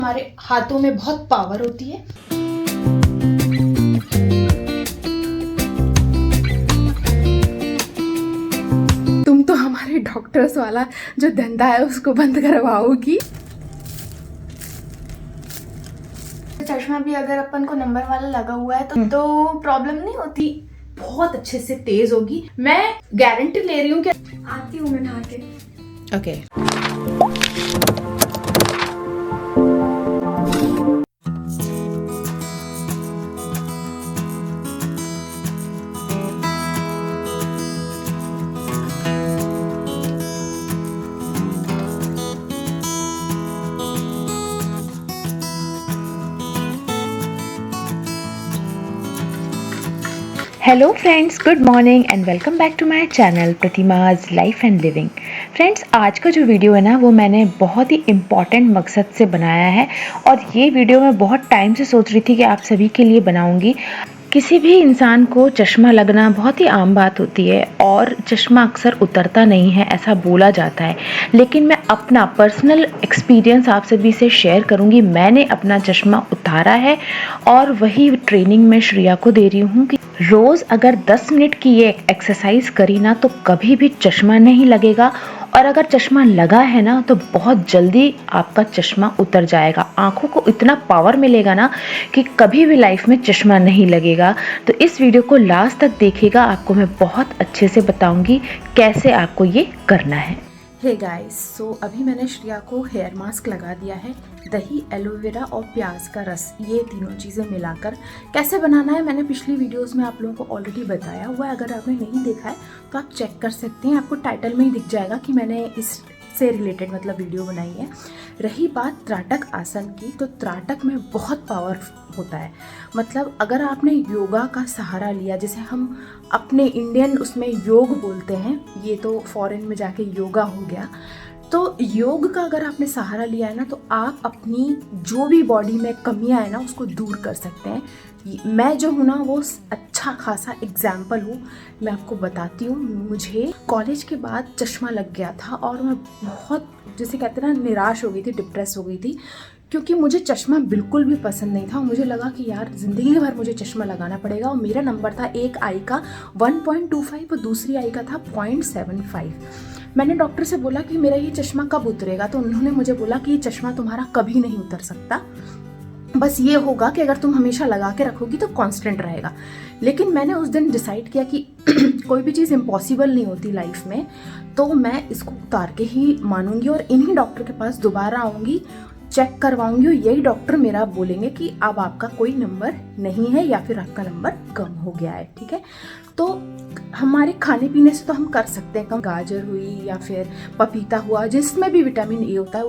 हमारे हाथों में बहुत पावर होती है। तुम तो हमारे डॉक्टर्स वाला जो धंधा है उसको बंद करवाओगी। चश्मा भी अगर अपन को नंबर वाला लगा हुआ है तो प्रॉब्लम नहीं होती, बहुत अच्छे से तेज होगी। मैं गारंटी ले रही हूँ कि आती हूँ मैं नहा के। Okay hello friends, good morning and welcome back to my channel Pratima's life and living. Friends, आज का जो वीडियो है ना वो मैंने बहुत ही इम्पॉर्टेंट मकसद से बनाया है और ये वीडियो मैं बहुत टाइम से सोच रही थी कि आप सभी के लिए बनाऊंगी। किसी भी इंसान को चश्मा लगना बहुत ही आम बात होती है और चश्मा अक्सर उतरता नहीं है, ऐसा बोला जाता है। लेकिन मैं अपना पर्सनल एक्सपीरियंस आप सभी से शेयर करूंगी। मैंने अपना चश्मा उतारा है और वही ट्रेनिंग मैं श्रेया को दे रही हूँ कि रोज़ अगर 10 मिनट की ये एक्सरसाइज करी ना तो कभी भी चश्मा नहीं लगेगा, और अगर चश्मा लगा है ना तो बहुत जल्दी आपका चश्मा उतर जाएगा। आंखों को इतना पावर मिलेगा ना कि कभी भी लाइफ में चश्मा नहीं लगेगा। तो इस वीडियो को लास्ट तक देखिएगा, आपको मैं बहुत अच्छे से बताऊंगी कैसे आपको ये करना है। हे गाइस, सो अभी मैंने श्रेया को हेयर मास्क लगा दिया है। दही, एलोवेरा और प्याज का रस, ये तीनों चीज़ें मिलाकर कैसे बनाना है मैंने पिछली वीडियोस में आप लोगों को ऑलरेडी बताया हुआ है। अगर आपने नहीं देखा है तो आप चेक कर सकते हैं, आपको टाइटल में ही दिख जाएगा कि मैंने इससे रिलेटेड मतलब वीडियो बनाई है। रही बात त्राटक आसन की, तो त्राटक में बहुत पावर होता है। मतलब अगर आपने योगा का सहारा लिया, जैसे हम अपने इंडियन उसमें योग बोलते हैं, ये तो फॉरेन में जाके योगा हो गया। तो योग का अगर आपने सहारा लिया है ना तो आप अपनी जो भी बॉडी में कमियां है ना उसको दूर कर सकते हैं। मैं जो हूँ ना वो अच्छा खासा एग्जाम्पल हूँ। मैं आपको बताती हूँ, मुझे कॉलेज के बाद चश्मा लग गया था और मैं बहुत, जैसे कहते हैं ना, निराश हो गई थी, डिप्रेस हो गई थी, क्योंकि मुझे चश्मा बिल्कुल भी पसंद नहीं था। मुझे लगा कि यार ज़िंदगी भर मुझे चश्मा लगाना पड़ेगा। और मेरा नंबर था एक आई का 1.25 और दूसरी आई का था 0.75। मैंने डॉक्टर से बोला कि मेरा ये चश्मा कब उतरेगा, तो उन्होंने मुझे बोला कि ये चश्मा तुम्हारा कभी नहीं उतर सकता, बस ये होगा कि अगर तुम हमेशा लगा के रखोगी तो कांस्टेंट रहेगा। लेकिन मैंने उस दिन डिसाइड किया कि कोई भी चीज़ इम्पॉसिबल नहीं होती लाइफ में, तो मैं इसको उतार के ही मानूंगी और इन्हीं डॉक्टर के पास दोबारा आऊँगी, चेक करवाऊंगी और यही डॉक्टर मेरा बोलेंगे कि अब आपका कोई नंबर नहीं है या फिर आपका नंबर कम हो गया है। ठीक है, तो हमारे खाने पीने से तो हम कर सकते हैं कम। गाजर हुई या फिर पपीता हुआ, जिसमें भी विटामिन ए होता है,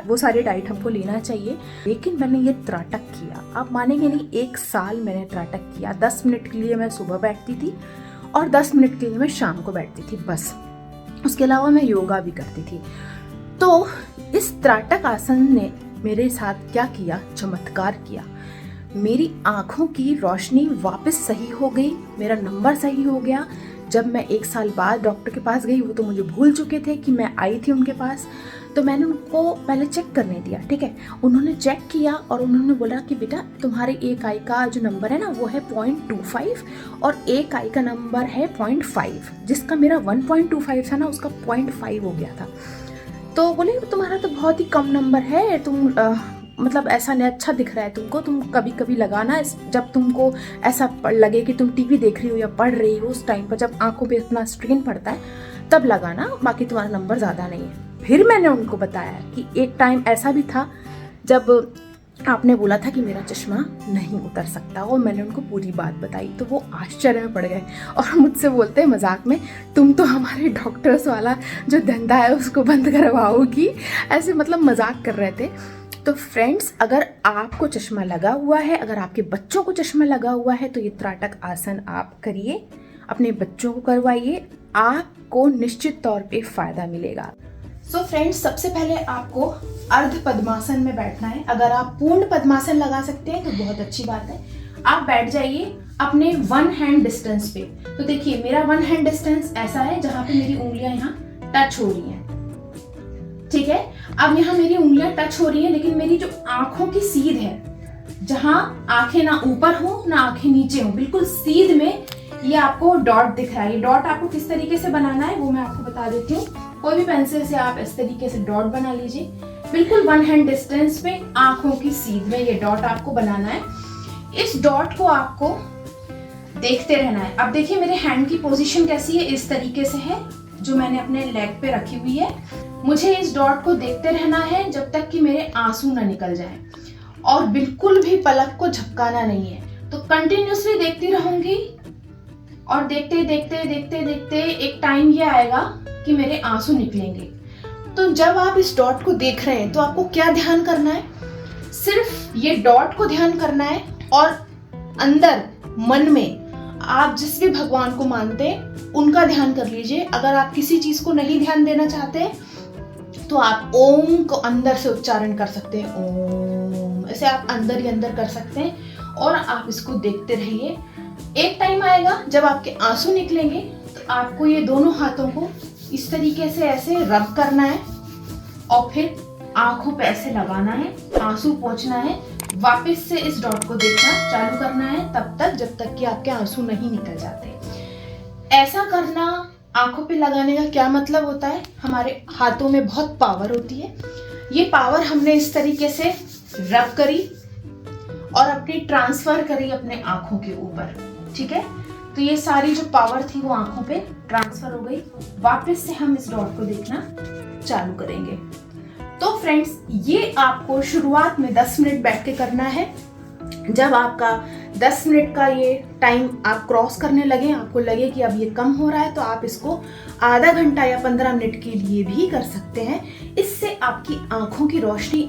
वो सारे डाइट हमको लेना चाहिए। लेकिन मैंने ये त्राटक किया, आप मानेंगे नहीं, 1 साल मैंने त्राटक किया। 10 मिनट के लिए मैं सुबह बैठती थी और 10 मिनट के लिए मैं शाम को बैठती थी, बस। उसके अलावा मैं योगा भी करती थी। तो इस त्राटक आसन ने मेरे साथ क्या किया, चमत्कार किया। मेरी आंखों की रोशनी वापस सही हो गई, मेरा नंबर सही हो गया। जब मैं 1 साल बाद डॉक्टर के पास गई, वो तो मुझे भूल चुके थे कि मैं आई थी उनके पास। तो मैंने उनको पहले चेक करने दिया, ठीक है। उन्होंने चेक किया और उन्होंने बोला कि बेटा तुम्हारे एक आई का जो नंबर है ना वो है 0.25 और एक आई का नंबर है 0.5। जिसका मेरा 1.25 था ना उसका 0.5 हो गया था। तो बोले तुम्हारा तो बहुत ही कम नंबर है, तुम मतलब ऐसा नहीं अच्छा दिख रहा है तुमको, तुम कभी कभी लगाना, जब तुमको ऐसा लगे कि तुम टीवी देख रही हो या पढ़ रही हो, उस टाइम पर जब आंखों पे इतना स्ट्रेन पड़ता है तब लगाना, बाकी तुम्हारा नंबर ज़्यादा नहीं है। फिर मैंने उनको बताया कि एक टाइम ऐसा भी था जब आपने बोला था कि मेरा चश्मा नहीं उतर सकता, और मैंने उनको पूरी बात बताई। तो वो आश्चर्य में पड़ गए और मुझसे बोलते हैं मजाक में, तुम तो हमारे डॉक्टर्स वाला जो धंधा है उसको बंद करवाओगी, ऐसे मतलब मजाक कर रहे थे। तो फ्रेंड्स, अगर आपको चश्मा लगा हुआ है, अगर आपके बच्चों को चश्मा लगा हुआ है, तो ये त्राटक आसन आप करिए, अपने बच्चों को करवाइए, आपको निश्चित तौर पे फायदा मिलेगा। सो फ्रेंड्स, सबसे पहले आपको अर्ध पद्मासन में बैठना है। अगर आप पूर्ण पद्मासन लगा सकते हैं तो बहुत अच्छी बात है। आप बैठ जाइए अपने 1 हैंड डिस्टेंस पे। तो देखिए मेरा 1 हैंड डिस्टेंस ऐसा है जहां पे मेरी उंगलियां यहाँ टच हो रही हैं, ठीक है। अब यहाँ मेरी उंगलियां टच हो रही हैं, लेकिन मेरी जो आंखों की सीध है, जहां आंखें ना ऊपर हो ना आंखें नीचे हो, बिल्कुल सीध में ये आपको डॉट दिख रहा है। ये डॉट आपको किस तरीके से बनाना है वो मैं आपको बता देती हूँ। कोई भी पेंसिल से आप इस तरीके से डॉट बना लीजिए, बिल्कुल 1 हैंड डिस्टेंस पे आंखों की सीध में ये डॉट आपको बनाना है। इस डॉट को आपको देखते रहना है। अब देखिए मेरे हैंड की पोजीशन कैसी है, इस तरीके से है, जो मैंने अपने लेग पे रखी हुई है। मुझे इस डॉट को देखते रहना है जब तक कि मेरे आंसू ना निकल जाए, और बिल्कुल भी पलक को झपकाना नहीं है। तो कंटिन्यूअसली देखती रहूंगी, और देखते देखते देखते देखते एक टाइम ये आएगा कि मेरे आंसू निकलेंगे। तो जब आप इस डॉट को देख रहे हैं तो आपको क्या ध्यान करना है, सिर्फ ये डॉट को ध्यान करना है, और अंदर मन में आप जिस भी भगवान को मानते हैं उनका ध्यान कर लीजिए। अगर आप किसी चीज को नहीं ध्यान देना चाहते तो आप ओम को अंदर से उच्चारण कर सकते हैं, ओम, ऐसे आप अंदर ही अंदर कर सकते हैं, और आप इसको देखते रहिए। एक टाइम आएगा जब आपके आंसू निकलेंगे, तो आपको ये दोनों हाथों को इस तरीके से ऐसे रब करना है, और फिर आंखों पे ऐसे लगाना है, आंसू पोंछना है, वापस से इस डॉट को देखना चालू करना है तब तक जब तक कि आपके आंसू नहीं निकल जाते। ऐसा करना, आंखों पे लगाने का क्या मतलब होता है, हमारे हाथों में बहुत पावर होती है। ये पावर हमने इस तरीके से रब करी और अपनी ट्रांसफर करी अपने आंखों के ऊपर, ठीक है। तो ये सारी जो पावर थी वो आंखों पे ट्रांसफर हो गई। वापस से हम इस डॉट को देखना चालू करेंगे। तो फ्रेंड्स, ये आपको शुरुआत में 10 मिनट बैठ के करना है। जब आपका 10 मिनट का ये टाइम आप क्रॉस करने लगे, आपको लगे कि अब ये कम हो रहा है, तो आप इसको आधा घंटा या 15 मिनट के लिए भी कर सकते हैं। इससे आपकी आंखों की रोशनी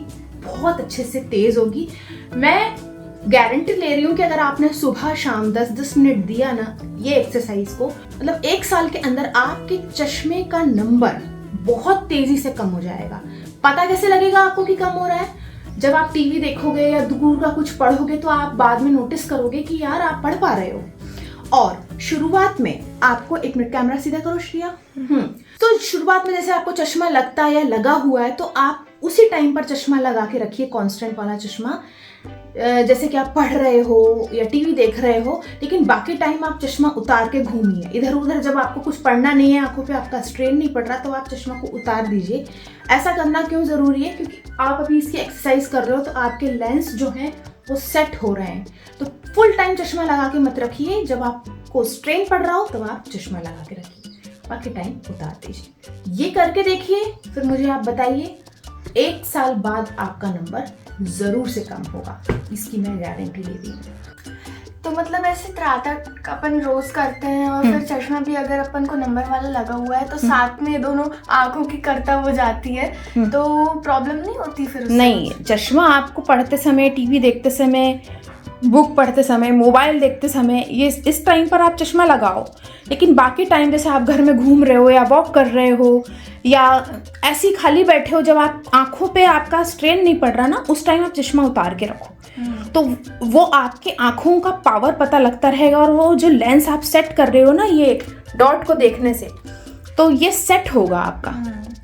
बहुत अच्छे से तेज होगी। मैं गारंटी ले रही हूँ कि अगर आपने सुबह शाम 10-10 मिनट दिया ना ये एक्सरसाइज को, मतलब 1 साल के अंदर आपके चश्मे का नंबर बहुत तेजी से कम हो जाएगा। पता कैसे लगेगा आपको कि कम हो रहा है? जब आप टीवी देखोगे या दूर का कुछ पढ़ोगे तो आप बाद में नोटिस करोगे कि यार आप पढ़ पा रहे हो। और शुरुआत में आपको, 1 मिनट कैमरा सीधा करो श्रिया। तो शुरुआत में जैसे आपको चश्मा लगता है या लगा हुआ है, तो आप उसी टाइम पर चश्मा लगा के रखिए, कांस्टेंट वाला चश्मा, जैसे कि आप पढ़ रहे हो या टीवी देख रहे हो। लेकिन बाकी टाइम आप चश्मा उतार के घूमिए इधर उधर। जब आपको कुछ पढ़ना नहीं है, आंखों पे आपका स्ट्रेन नहीं पड़ रहा, तो आप चश्मा को उतार दीजिए। ऐसा करना क्यों जरूरी है? क्योंकि आप अभी इसकी एक्सरसाइज कर रहे हो, तो आपके लेंस जो हैं वो सेट हो रहे हैं। तो फुल टाइम चश्मा लगा के मत रखिए, जब आपको स्ट्रेन पड़ रहा हो तब आप चश्मा लगा के रखिए, बाकी टाइम उतार दीजिए। ये करके देखिए, फिर मुझे आप बताइए। 1 साल बाद आपका नंबर जरूर से कम होगा, इसकी मैं गारंटी ले रही हूँ। तो मतलब ऐसे त्राटक अपन रोज करते हैं, और फिर चश्मा भी अगर अपन को नंबर वाला लगा हुआ है तो साथ में दोनों आंखों की करतब हो जाती है, तो प्रॉब्लम नहीं होती फिर उससे? नहीं, चश्मा आपको पढ़ते समय, टीवी देखते समय, बुक पढ़ते समय, मोबाइल देखते समय, ये इस टाइम पर आप चश्मा लगाओ। लेकिन बाकी टाइम जैसे आप घर में घूम रहे हो या वॉक कर रहे हो या ऐसे ही खाली बैठे हो, जब आप आंखों पे आपका स्ट्रेन नहीं पड़ रहा ना, उस टाइम आप चश्मा उतार के रखो। तो वो आपके आंखों का पावर पता लगता रहेगा, और वो जो लेंस आप सेट कर रहे हो ना ये डॉट को देखने से, तो ये सेट होगा आपका,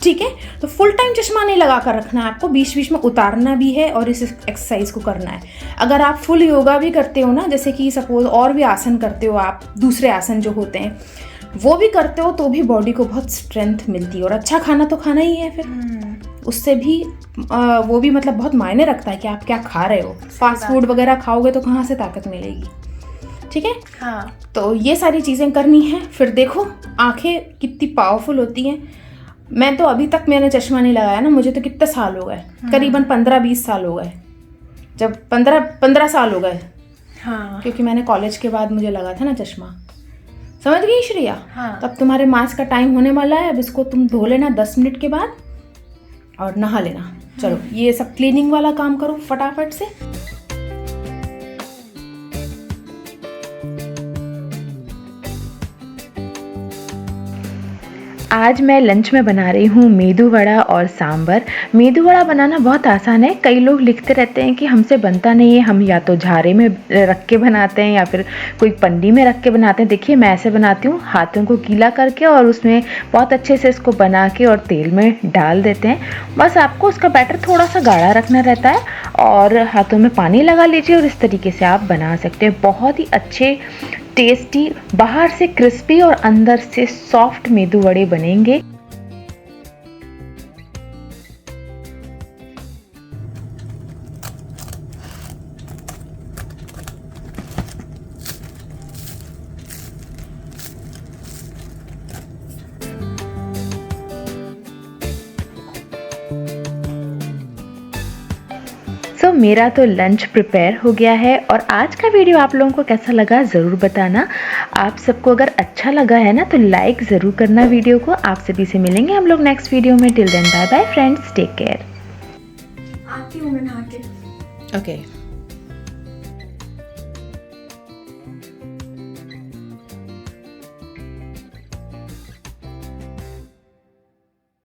ठीक है। तो फुल टाइम चश्मा नहीं लगा कर रखना है आपको, बीच बीच में उतारना भी है और इस एक्सरसाइज को करना है। अगर आप फुल योगा भी करते हो ना, जैसे कि सपोज और भी आसन करते हो आप, दूसरे आसन जो होते हैं वो भी करते हो, तो भी बॉडी को बहुत स्ट्रेंथ मिलती है। और अच्छा खाना तो खाना ही है, फिर उससे भी वो भी मतलब बहुत मायने रखता है कि आप क्या खा रहे हो। फास्ट फूड वगैरह खाओगे तो कहाँ से ताकत मिलेगी, ठीक है। हाँ। तो ये सारी चीज़ें करनी है। फिर देखो आंखें कितनी पावरफुल होती हैं। मैं तो अभी तक मैंने चश्मा नहीं लगाया ना, मुझे तो कितने साल हो गए, करीबन 15-20 साल हो गए, जब 15 साल हो गए। हाँ। क्योंकि मैंने कॉलेज के बाद मुझे लगा था ना चश्मा, समझ गई श्रेया? हाँ। तब तुम्हारे मास्क का टाइम होने वाला है, अब इसको तुम धो लेना 10 मिनट के बाद और नहा लेना। चलो ये सब क्लीनिंग वाला काम करो फटाफट से। आज मैं लंच में बना रही हूँ मेदू वड़ा और सांभर। मेदू वड़ा बनाना बहुत आसान है। कई लोग लिखते रहते हैं कि हमसे बनता नहीं है, हम या तो झारे में रख के बनाते हैं या फिर कोई पन्नी में रख के बनाते हैं। देखिए मैं ऐसे बनाती हूँ, हाथों को गीला करके और उसमें बहुत अच्छे से इसको बना के और तेल में डाल देते हैं। बस आपको उसका बैटर थोड़ा सा गाढ़ा रखना रहता है और हाथों में पानी लगा लीजिए और इस तरीके से आप बना सकते हैं। बहुत ही अच्छे टेस्टी, बाहर से क्रिस्पी और अंदर से सॉफ्ट मेदू वड़े बनेंगे। मेरा तो लंच प्रिपेयर हो गया है और आज का वीडियो आप लोगों को कैसा लगा ज़रूर बताना। आप सबको अगर अच्छा लगा है ना तो लाइक ज़रूर करना वीडियो को। आप सभी से मिलेंगे हम लोग नेक्स्ट वीडियो में। Till then bye bye friends, take care. आती हूँ मैं नहा के। ओके।